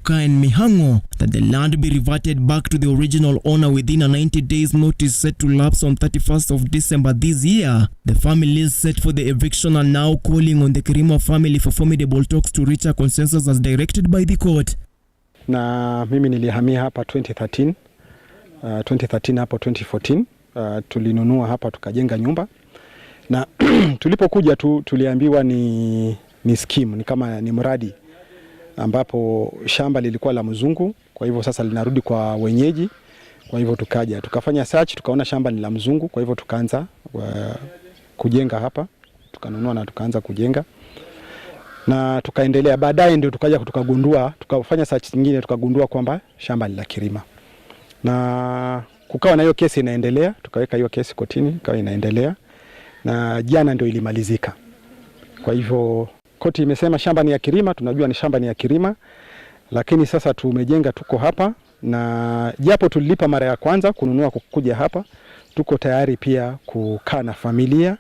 Muguka and Mihango that the land be reverted back to the original owner within a 90 days notice set to lapse on 31st of December this year. The families set for the eviction are now calling on the Kirima family for formidable talks to reach a consensus as directed by the court. Na mimi nilihamia hapa 2013 hapo 2014 tulinunua hapa tukajenga nyumba, na tulipokuja tuliambiwa ni scheme, ni kama ni mradi ambapo shamba lilikuwa la mzungu, kwa hivyo sasa linarudi kwa wenyeji. Kwa hivyo tukafanya search, tukaona shamba ni la mzungu, kwa hivyo tukaanza kujenga hapa, tukanunua na tukaanza kujenga na tukaendelea. Baadaye ndio tukafanya search nyingine, tukagundua kwamba shamba ni la Kirima, na kukawa na hiyo kesi inaendelea. Tukaweka hiyo kesi kotini, ikawa inaendelea, na jana ndio ilimalizika. Kwa hivyo koti imesema shamba ni ya Kirima, tunajua ni shamba ni ya Kirima, lakini sasa tumejenga, tuko hapa, na japo tulilipa mara ya kwanza kununua kukuja hapa, tuko tayari pia kukaa na familia.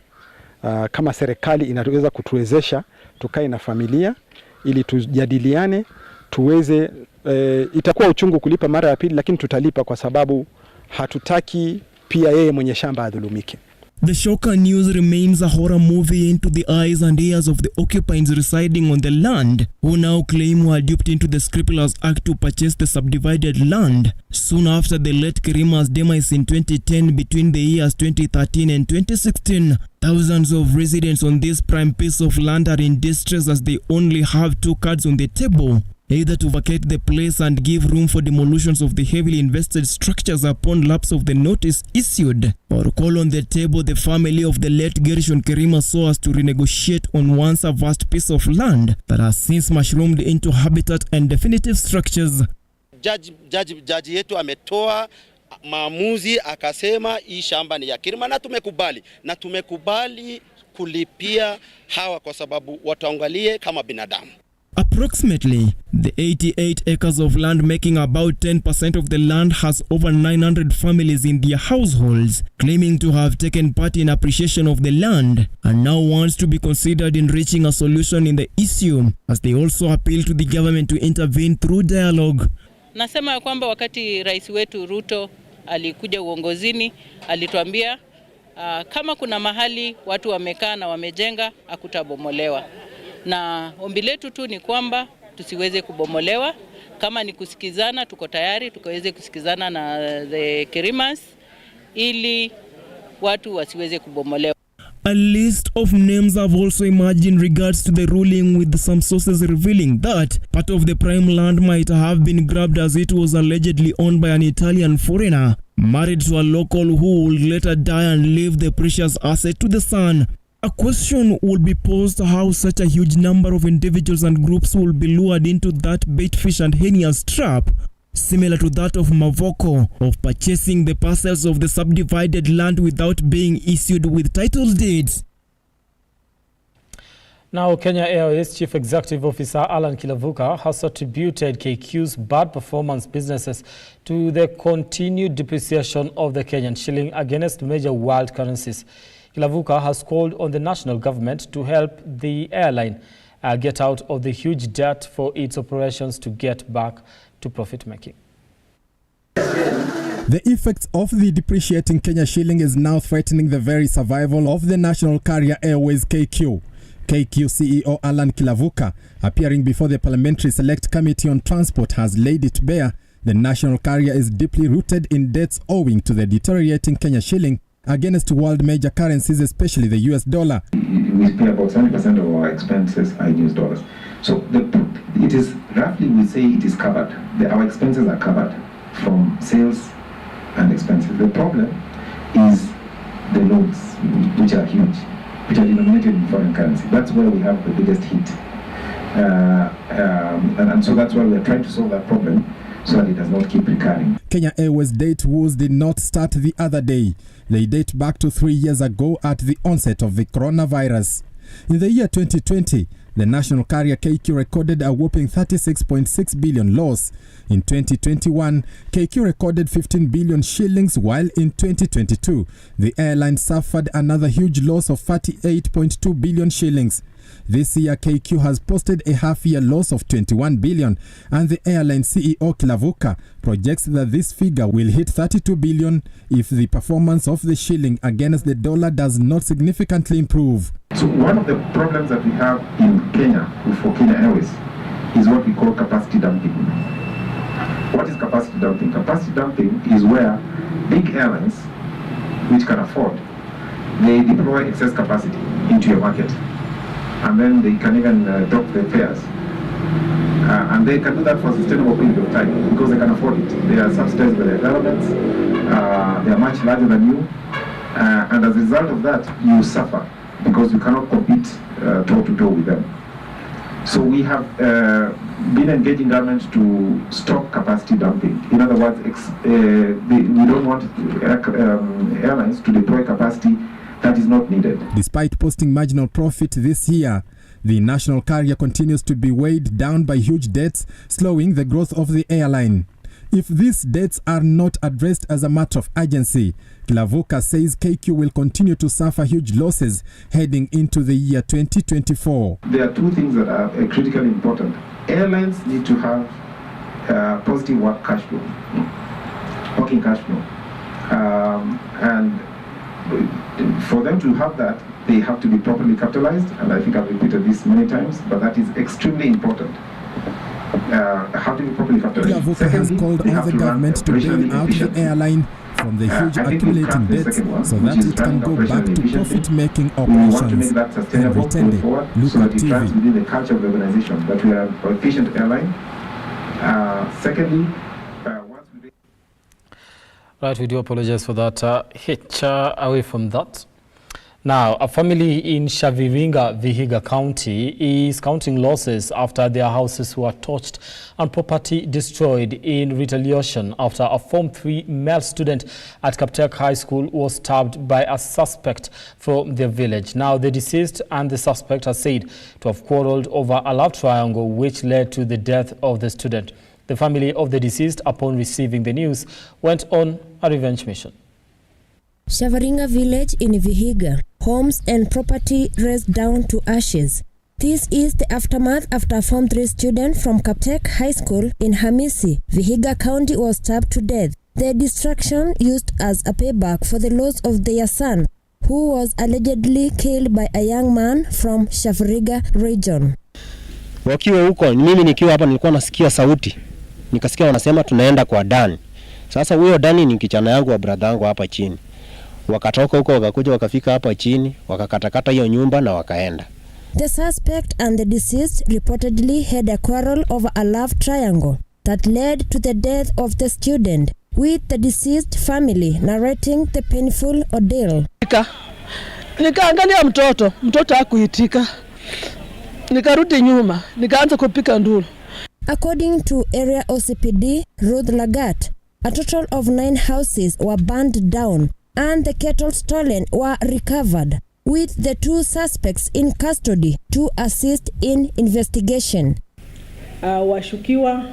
Kama serikali inaweza kutuwezesha tukae na familia ili tujadiliane, tuweze itakuwa uchungu kulipa mara ya pili, lakini tutalipa kwa sababu hatutaki pia yeye mwenye shamba adhulumike. The shocker news remains a horror movie into the eyes and ears of the occupants residing on the land, who now claim were duped into the Scribblers Act to purchase the subdivided land soon after the late Kirima's demise in 2010. Between the years 2013 and 2016, thousands of residents on this prime piece of land are in distress as they only have two cards on the table: either to vacate the place and give room for demolitions of the heavily invested structures upon lapse of the notice issued, or call on the table the family of the late Gershon Kirima so as to renegotiate on once a vast piece of land that has since mushroomed into habitat and definitive structures. Jaji yetu ametoa maamuzi akasema hii shamba ni ya Kirima, na tumekubali kulipia hawa kwa sababu wataangalie kama binadamu. Approximately, the 88 acres of land making about 10% of the land has over 900 families in their households, claiming to have taken part in appreciation of the land and now wants to be considered in reaching a solution in the issue, as they also appeal to the government to intervene through dialogue. Nasema ya kwamba wakati rais wetu RUTO alikuja uongozini, alituambia kama kuna mahali watu wamekaa na wamejenga hakutabomolewa. Na ombi letu tu ni kwamba tusiweze kubomolewa. Kama ni kusikizana, tuko tayari tukaweze kusikizana na the Kirimas ili watu wasiweze kubomolewa. A list of names have also emerged in regards to the ruling, with some sources revealing that part of the prime land might have been grabbed as it was allegedly owned by an Italian foreigner married to a local who would later die and leave the precious asset to the son. A question will be posed how such a huge number of individuals and groups will be lured into that baitfish and heinous trap, similar to that of Mavoko, of purchasing the parcels of the subdivided land without being issued with title deeds. Now, Kenya Airways Chief Executive Officer Alan Kilavuka has attributed KQ's bad performance businesses to the continued depreciation of the Kenyan shilling against major world currencies. Kilavuka has called on the national government to help the airline get out of the huge debt for its operations to get back to profit-making. The effects of the depreciating Kenya shilling is now threatening the very survival of the national carrier Airways KQ. KQ CEO Alan Kilavuka, appearing before the Parliamentary Select Committee on Transport, has laid it bare the national carrier is deeply rooted in debts owing to the deteriorating Kenya shilling against world major currencies, especially the US dollar. We pay about 70% of our expenses are in US dollars. So it is roughly, we say it is covered. Our expenses are covered from sales and expenses. The problem is the loans, which are huge, which are denominated in foreign currency. That's where we have the biggest hit. And so that's why we are trying to solve that problem, so that it does not keep recurring. Kenya Airways date woes did not start the other day. They date back to 3 years ago at the onset of the coronavirus. In the year 2020, the national carrier KQ recorded a whopping 36.6 billion loss. In 2021, KQ recorded 15 billion shillings, while in 2022, the airline suffered another huge loss of 48.2 billion shillings. This year, KQ has posted a half-year loss of 21 billion, and the airline CEO Kilavuka projects that this figure will hit 32 billion if the performance of the shilling against the dollar does not significantly improve. So one of the problems that we have in Kenya for Kenya Airways is what we call capacity dumping. What is capacity dumping? Capacity dumping is where big airlines, which can afford, they deploy excess capacity into your market, and then they can even drop their fares. And they can do that for a sustainable period of time because they can afford it. They are subsidized by their governments, they are much larger than you, and as a result of that, you suffer because you cannot compete toe-to-toe with them. So we have been engaging government to stop capacity dumping. In other words, we don't want airlines to deploy capacity that is not needed. Despite posting marginal profit this year, the national carrier continues to be weighed down by huge debts, slowing the growth of the airline. If these debts are not addressed as a matter of urgency, Kilavuka says KQ will continue to suffer huge losses heading into the year 2024. There are two things that are critically important. Airlines need to have positive working cash flow. And for them to have that, they have to be properly capitalized, and I think I've repeated this many times, but that is extremely important. How to be properly capitalized. Kilavuka has called on the government to bail out the airline from the huge accumulating debts so that it can go back to profit-making operations. We want to make that sustainable going forward, so that it runs within the culture of the organization, that we are an efficient airline. Secondly, Right, we do apologize for that hitch away from that. Now, a family in Shaviringa, Vihiga County is counting losses after their houses were torched and property destroyed in retaliation after a Form 3 male student at Katika High School was stabbed by a suspect from their village. Now, the deceased and the suspect are said to have quarreled over a love triangle which led to the death of the student. The family of the deceased, upon receiving the news, went on a revenge mission. Shaviringa village in Vihiga, homes and property razed down to ashes. This is the aftermath after a Form 3 student from Katika High School in Hamisi, Vihiga County was stabbed to death. The destruction used as a payback for the loss of their son, who was allegedly killed by a young man from Shaviringa region. Wakiwa huko, mimi nikiwa hapa nilikuwa nasikia sauti. Nikasikia wanasema tunaenda kwa Dani. Sasa huyo Dani ni kichana yangu wa brother yangu hapa chini. Wakatoka huko wakakuja wakafika hapa chini, wakakatakata hiyo nyumba na wakaenda. The suspect and the deceased reportedly had a quarrel over a love triangle that led to the death of the student, with the deceased family narrating the painful ordeal. Nikaangalia mtoto hakuitika. Nikarudi nyuma, nikaanza kupika nduru. According to area OCPD Ruth Lagat, a total of 9 houses were burned down and the cattle stolen were recovered, with the 2 suspects in custody to assist in investigation. Washukiwa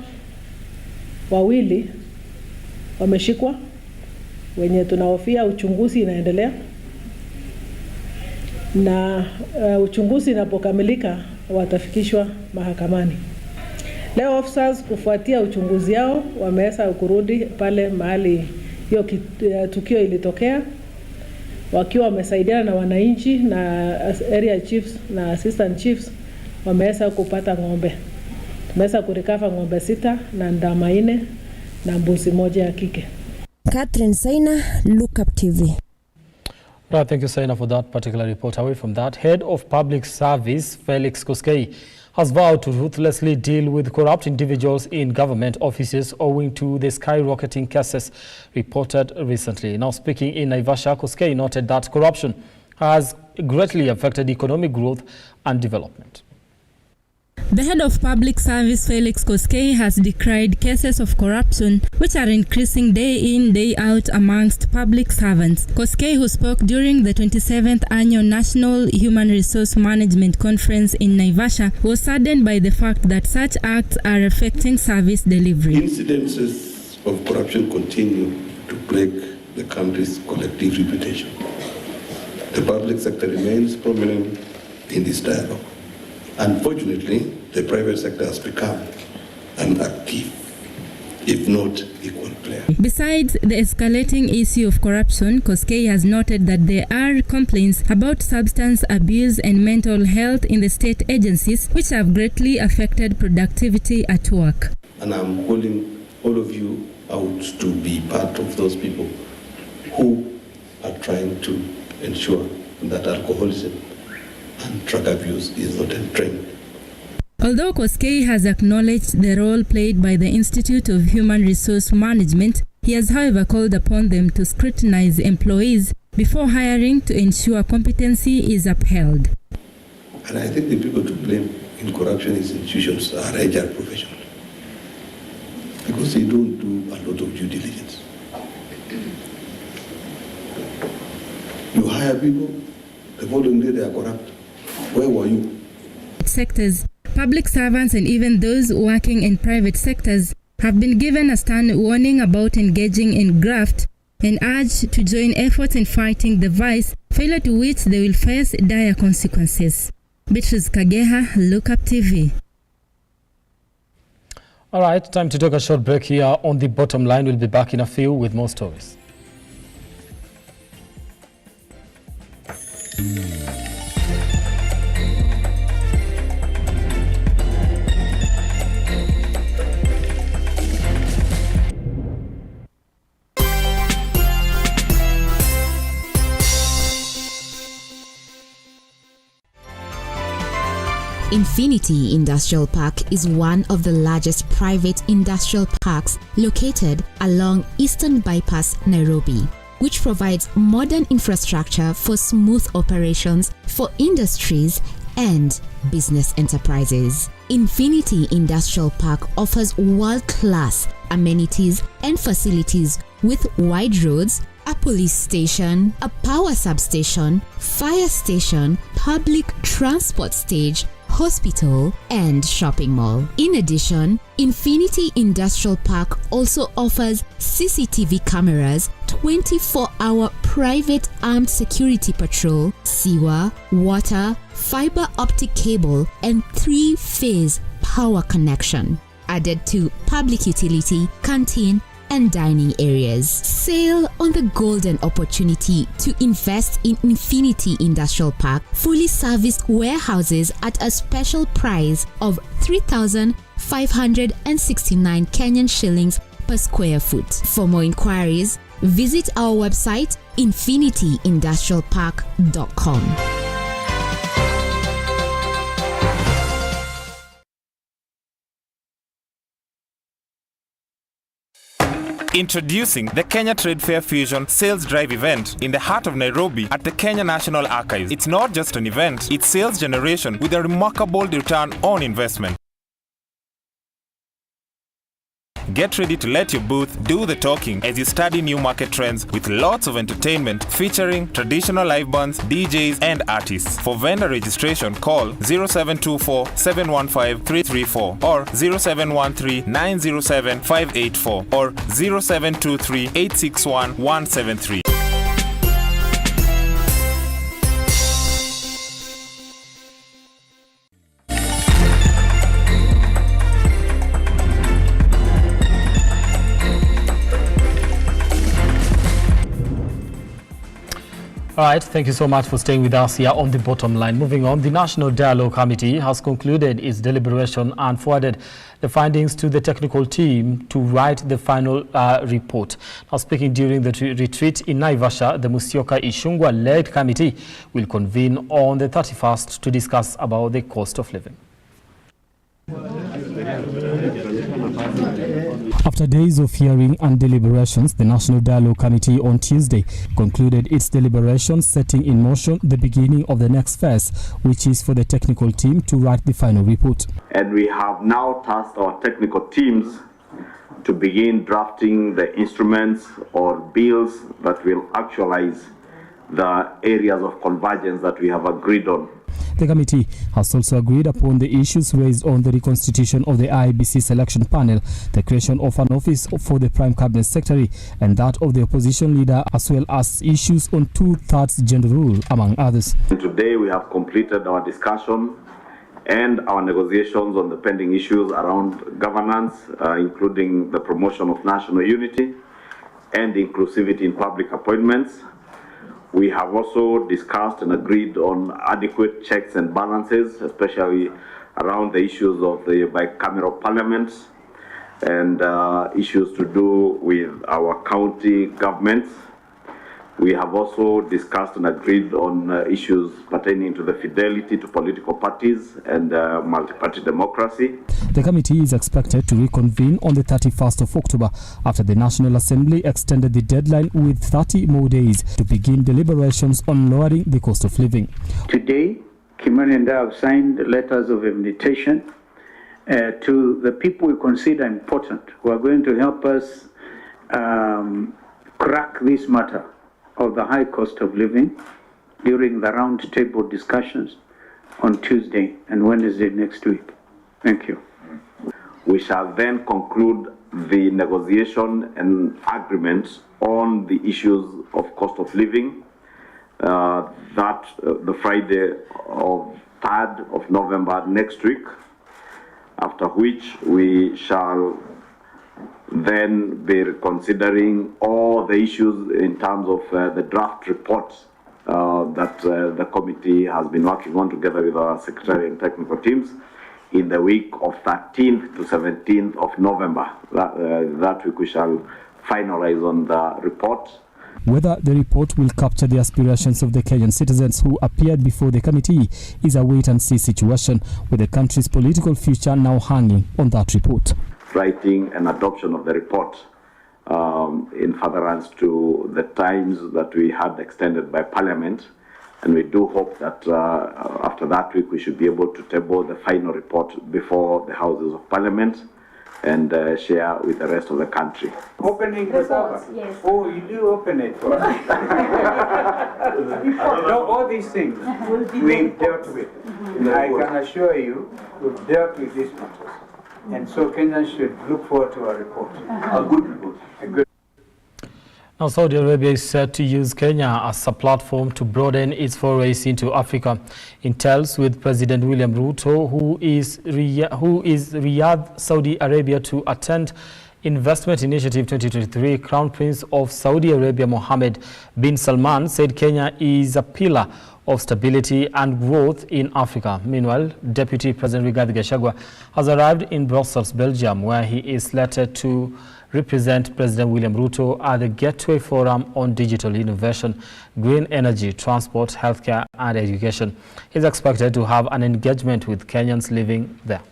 wawili wameshikwa, wenye tunahofia uchunguzi inaendelea, na uchunguzi unapokamilika watafikishwa mahakamani. Leo officers kufuatia uchunguzi yao wameweza kurudi pale mahali hiyo tukio ilitokea, wakiwa wamesaidiana na wananchi na area chiefs na assistant chiefs, wameweza kupata ng'ombe. Tumeweza kurecover ng'ombe 6 na ndama 4 na mbuzi 1 ya kike. Catherine Saina, Lookuptv. Right, thank you, Saina, for that particular report. Away from that, Head of Public Service Felix Koskei has vowed to ruthlessly deal with corrupt individuals in government offices owing to the skyrocketing cases reported recently. Now, speaking in Naivasha, Koskei noted that corruption has greatly affected economic growth and development. The head of public service, Felix Koskei, has decried cases of corruption which are increasing day in, day out amongst public servants. Koskei, who spoke during the 27th Annual National Human Resource Management Conference in Naivasha, was saddened by the fact that such acts are affecting service delivery. Incidences of corruption continue to plague the country's collective reputation. The public sector remains prominent in this dialogue. Unfortunately, the private sector has become an active, if not equal player. Besides the escalating issue of corruption, Koskei has noted that there are complaints about substance abuse and mental health in the state agencies, which have greatly affected productivity at work. And I'm calling all of you out to be part of those people who are trying to ensure that alcoholism and drug abuse is not entrenched. Although Koskei has acknowledged the role played by the Institute of Human Resource Management, he has however called upon them to scrutinize employees before hiring to ensure competency is upheld. And I think the people to blame in corruption institutions are HR professionals, because they don't do a lot of due diligence. You hire people, the following day they are corrupt. Where were you? Sectors, public servants and even those working in private sectors have been given a stern warning about engaging in graft and urged to join efforts in fighting the vice, failure to which they will face dire consequences. Beatrice Kageha, Lookuptv. All right, time to take a short break here on The Bottom Line. We'll be back in a few with more stories. Infinity Industrial Park is one of the largest private industrial parks located along Eastern Bypass, Nairobi, which provides modern infrastructure for smooth operations for industries and business enterprises. Infinity Industrial Park offers world-class amenities and facilities with wide roads, a police station, a power substation, fire station, public transport stage, hospital, and shopping mall. In addition, Infinity Industrial Park also offers CCTV cameras, 24-hour private armed security patrol, sewer, water, fiber optic cable, and 3-phase power connection, added to public utility, canteen, and dining areas. Sail on the golden opportunity to invest in Infinity Industrial Park, fully serviced warehouses at a special price of 3,569 Kenyan shillings per square foot. For more inquiries, visit our website infinityindustrialpark.com. Introducing the Kenya Trade Fair Fusion Sales Drive event in the heart of Nairobi at the Kenya National Archives. It's not just an event, it's sales generation with a remarkable return on investment. Get ready to let your booth do the talking as you study new market trends with lots of entertainment featuring traditional live bands, DJs, and artists. For vendor registration, call 0724 715 334 or 0713 907 584 or 0723 861 173. All right, thank you so much for staying with us here on The Bottom Line. Moving on, the National Dialogue Committee has concluded its deliberation and forwarded the findings to the technical team to write the final report. Now, speaking during the retreat in Naivasha, the Musyoka Ishungwa-led committee will convene on the 31st to discuss about the cost of living. After days of hearing and deliberations, the National Dialogue Committee on Tuesday concluded its deliberations, setting in motion the beginning of the next phase, which is for the technical team to write the final report. And we have now tasked our technical teams to begin drafting the instruments or bills that will actualize the areas of convergence that we have agreed on. The committee has also agreed upon the issues raised on the reconstitution of the IEBC selection panel, the creation of an office for the Prime Cabinet Secretary, and that of the opposition leader, as well as issues on 2/3 gender rule, among others. And today we have completed our discussion and our negotiations on the pending issues around governance, including the promotion of national unity and inclusivity in public appointments. We have also discussed and agreed on adequate checks and balances, especially around the issues of the bicameral parliaments and issues to do with our county governments. We have also discussed and agreed on issues pertaining to the fidelity to political parties and multi-party democracy. The committee is expected to reconvene on the 31st of October after the National Assembly extended the deadline with 30 more days to begin deliberations on lowering the cost of living. Today, Kimani and I have signed letters of invitation to the people we consider important who are going to help us crack this matter of the high cost of living during the round table discussions on Tuesday and Wednesday next week. Thank you. We shall then conclude the negotiation and agreements on the issues of cost of living the Friday of 3rd of November next week, after which we shall then be considering all the issues in terms of the draft report that the committee has been working on together with our secretary and technical teams in the week of 13th to 17th of November. That week we shall finalize on the report. Whether the report will capture the aspirations of the Kenyan citizens who appeared before the committee is a wait-and-see situation, with the country's political future now hanging on that report. Writing and adoption of the report in furtherance to the times that we had extended by Parliament, and we do hope that after that week we should be able to table the final report before the Houses of Parliament and share with the rest of the country. Opening the cover? Yes. Oh, you do open it for us. No, all these things we've dealt with. I can assure you we've dealt with these matters. And so Kenyans should look forward to a report. A good report. A good. Now, Saudi Arabia is set to use Kenya as a platform to broaden its forays into Africa. In talks with President William RUTO, who is Riyadh, Saudi Arabia, to attend Investment Initiative 2023, Crown Prince of Saudi Arabia Mohammed bin Salman said Kenya is a pillar of stability and growth in Africa. Meanwhile, Deputy President Rigathi Gachagua has arrived in Brussels, Belgium, where he is slated to represent President William RUTO at the Gateway Forum on Digital Innovation, Green Energy, Transport, Healthcare and Education. He is expected to have an engagement with Kenyans living there.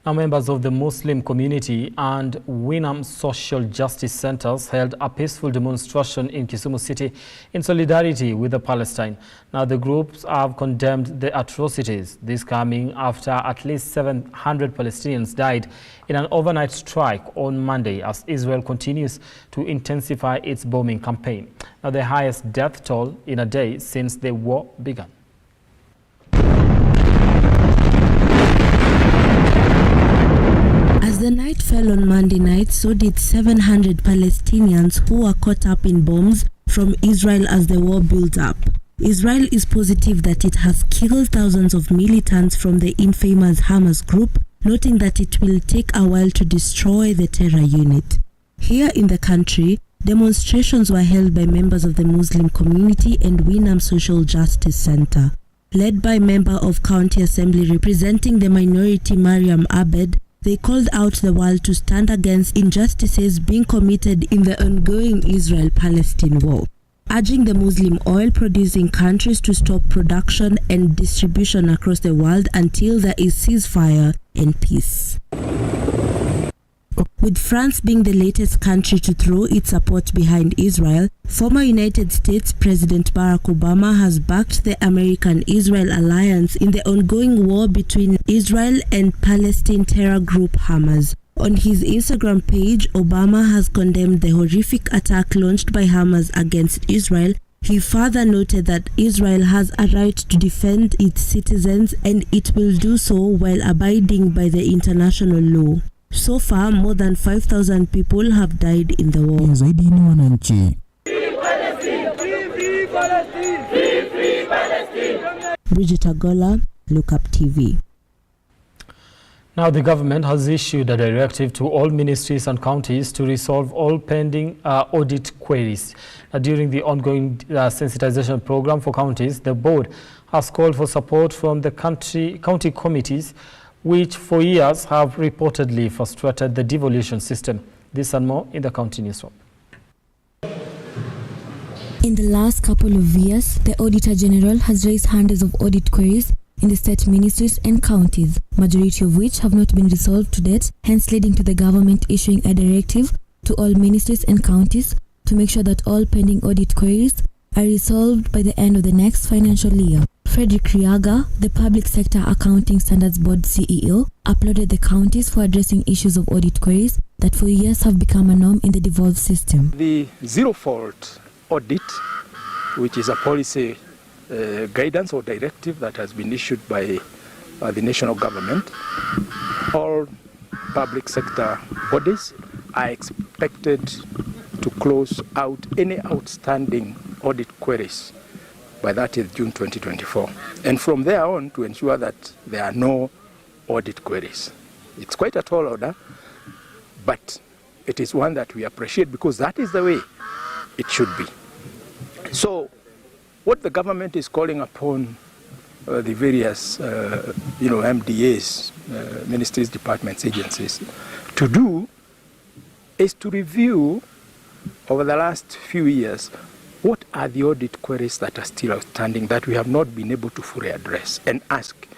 Now, members of the Muslim community and Winam Social Justice Centers held a peaceful demonstration in Kisumu City in solidarity with the Palestine. Now, the groups have condemned the atrocities, this coming after at least 700 Palestinians died in an overnight strike on Monday as Israel continues to intensify its bombing campaign. Now, the highest death toll in a day since the war began. As the night fell on Monday night, so did 700 Palestinians who were caught up in bombs from Israel as the war built up. Israel is positive that it has killed thousands of militants from the infamous Hamas group, noting that it will take a while to destroy the terror unit. Here in the country, demonstrations were held by members of the Muslim community and Winam Social Justice Center. Led by member of County Assembly representing the minority Mariam Abed, they called out the world to stand against injustices being committed in the ongoing Israel-Palestine war, urging the Muslim oil-producing countries to stop production and distribution across the world until there is ceasefire and peace. With France being the latest country to throw its support behind Israel, former United States President Barack Obama has backed the American-Israel alliance in the ongoing war between Israel and Palestine terror group Hamas. On his Instagram page, Obama has condemned the horrific attack launched by Hamas against Israel. He further noted that Israel has a right to defend its citizens and it will do so while abiding by the international law. So far, more than 5,000 people have died in the war. Zaidi ni wananchi. Bridget Agola, Lookuptv. Now, the government has issued a directive to all ministries and counties to resolve all pending audit queries. During the ongoing sensitization program for counties, the board has called for support from the county committees, which for years have reportedly frustrated the devolution system. This and more in the county newsroom. In the last couple of years, the Auditor General has raised hundreds of audit queries in the state ministries and counties, majority of which have not been resolved to date, hence leading to the government issuing a directive to all ministries and counties to make sure that all pending audit queries are resolved by the end of the next financial year. Frederick Riaga, the Public Sector Accounting Standards Board CEO, applauded the counties for addressing issues of audit queries that for years have become a norm in the devolved system. The zero-fault audit, which is a policy guidance or directive that has been issued by the national government, all public sector bodies are expected to close out any outstanding audit queries by 30th June 2024. And from there on, to ensure that there are no audit queries. It's quite a tall order, but it is one that we appreciate because that is the way it should be. So what the government is calling upon the various MDAs, ministries, departments, agencies, to do is to review over the last few years what are the audit queries that are still outstanding that we have not been able to fully address, and ask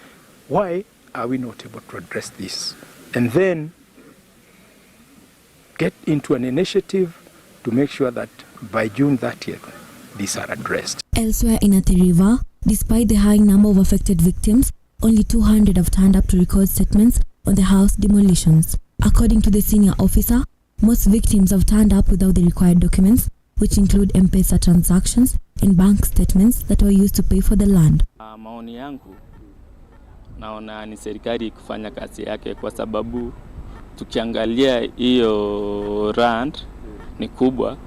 why are we not able to address this, and then get into an initiative to make sure that by June 30th these are addressed. Elsewhere in Athi River, despite the high number of affected victims, only 200 have turned up to record statements on the house demolitions. According to the senior officer, most victims have turned up without the required documents, which include M-Pesa transactions and bank statements that were used to pay for the land. Maoni yangu, naona ni serikali kufanya kazi yake kwa sababu tukiangalia hiyo land ni kubwa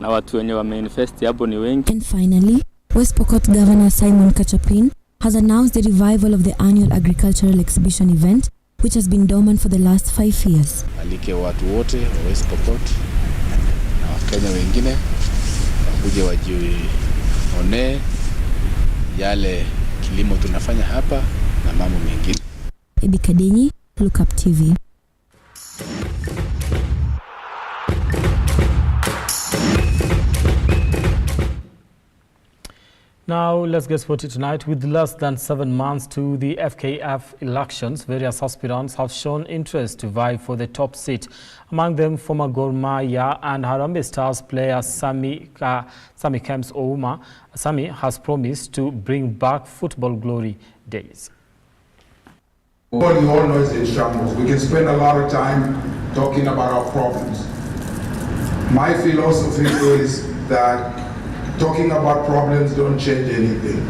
na watu wenye wameinvest hapo ni wengi. And finally, West Pokot Governor Simon Kachapin has announced the revival of the annual agricultural exhibition event, which has been dormant for the last 5 years. Alike watu wote wa West Pokot na Wakenya wengine wakuje wajione yale kilimo tunafanya hapa na mambo mengine. Ebi Kadenyi, Lookuptv. Now, let's get sporty tonight. With less than 7 months to the FKF elections, various aspirants have shown interest to vie for the top seat. Among them, former Gor Mahia and Harambee Stars player Sami Kems Ouma. Sami has promised to bring back football glory days. What you all know is in shambles. We can spend a lot of time talking about our problems. My philosophy is that talking about problems don't change anything.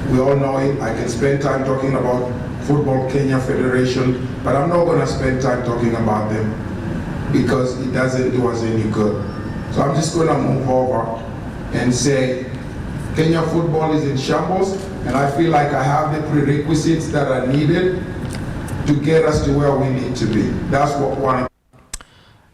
We all know it. I can spend time talking about Football Kenya Federation, but I'm not going to spend time talking about them because it doesn't do us any good. So I'm just going to move over and say Kenya football is in shambles, and I feel like I have the prerequisites that are needed to get us to where we need to be. That's what one.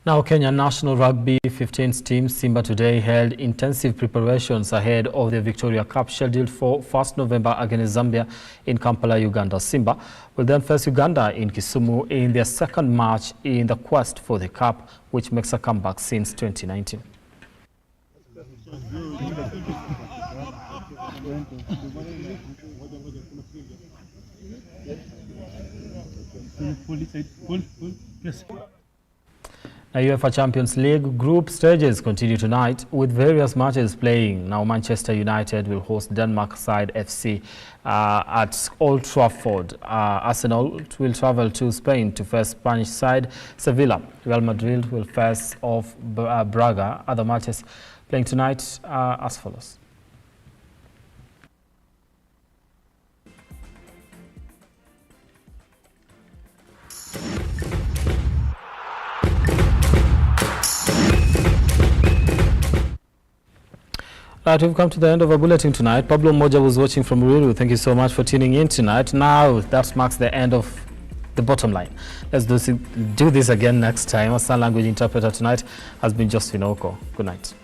Now, Kenya National Rugby 15s team Simba today held intensive preparations ahead of the Victoria Cup scheduled for 1st November against Zambia in Kampala, Uganda. Simba will then face Uganda in Kisumu in their second match in the quest for the Cup, which makes a comeback since 2019. Now, UEFA Champions League group stages continue tonight with various matches playing. Now, Manchester United will host Denmark side FC at Old Trafford. Arsenal will travel to Spain to face Spanish side Sevilla. Real Madrid will face off Braga. Other matches playing tonight are as follows. Right, we've come to the end of our bulletin tonight. Pablo Moja was watching from Ruru. Thank you so much for tuning in tonight. Now, that marks the end of the bottom line. Let's do this again next time. Our sign language interpreter tonight has been Justin Oko. Good night.